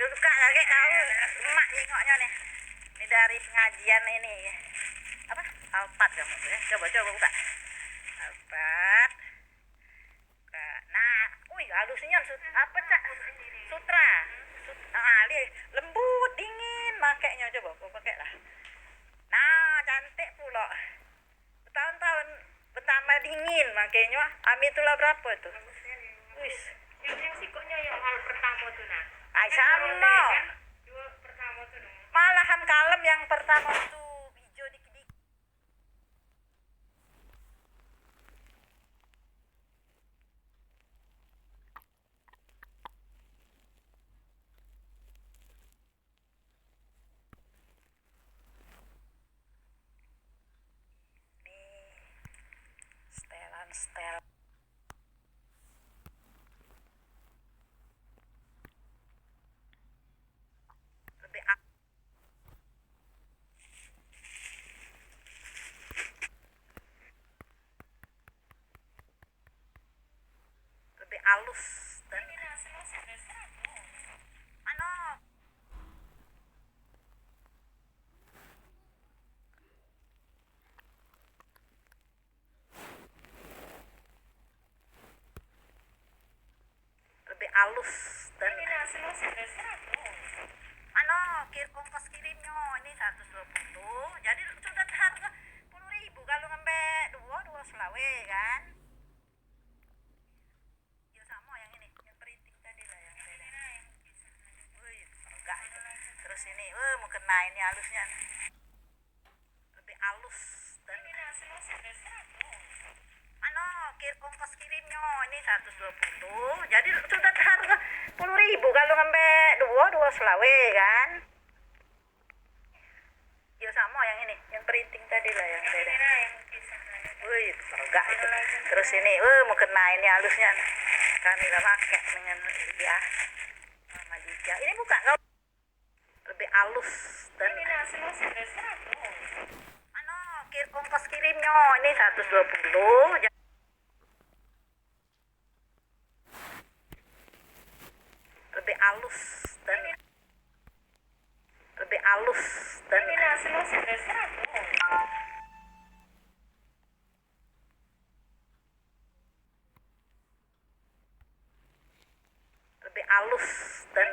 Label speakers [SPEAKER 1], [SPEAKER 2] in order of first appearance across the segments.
[SPEAKER 1] buka lagi tahu emak nengoknya nih. Ini dari pengajian ini. Apa? Alphard kamu ya. Coba buka. Alphard. Buka. Nah, halusnya apa cak? Sutra. Lembut, dingin makainya, coba pakai lah. Nah, cantik pula. Bertahun-tahun pertama dingin makanya. Ami itulah berapa tuh? Wis.
[SPEAKER 2] Yang sikoknya yang hal pertama tuh nah.
[SPEAKER 1] Ay, sama.
[SPEAKER 2] Dua pertama tuh nah.
[SPEAKER 1] Malahan kalem yang pertama tuh hijau dikit-dikit. Setel lebih halus dan lebih halus dan ongkos kirimnya ini 120, jadi sudah harga 10.000 kalau ngambil dua selawe kan. Ya sama yang ini, yang printing tadi lah yang beda. Wih, enggak itu. Terus ini, mau kena ini halusnya. Lebih halus dan ongkos kirimnya ini 120, jadi sudah harga 10.000 kalau ngambil dua selawe kan. Ya sama yang ini, yang printing tadi lah yang beda. Wih, enggak itu. Terus ini, mau kena ini halusnya. Kami lah pakai dengan dia sama Dija. Ini buka kau lebih halus dan ongkos kirimnya ini 120. Lebih halus dan lebih halus dan lebih halus dan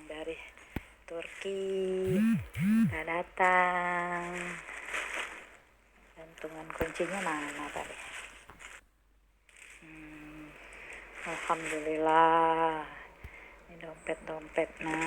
[SPEAKER 1] dari Turki udah datang. Gantungan kuncinya mana tadi? Alhamdulillah, ini dompet nah.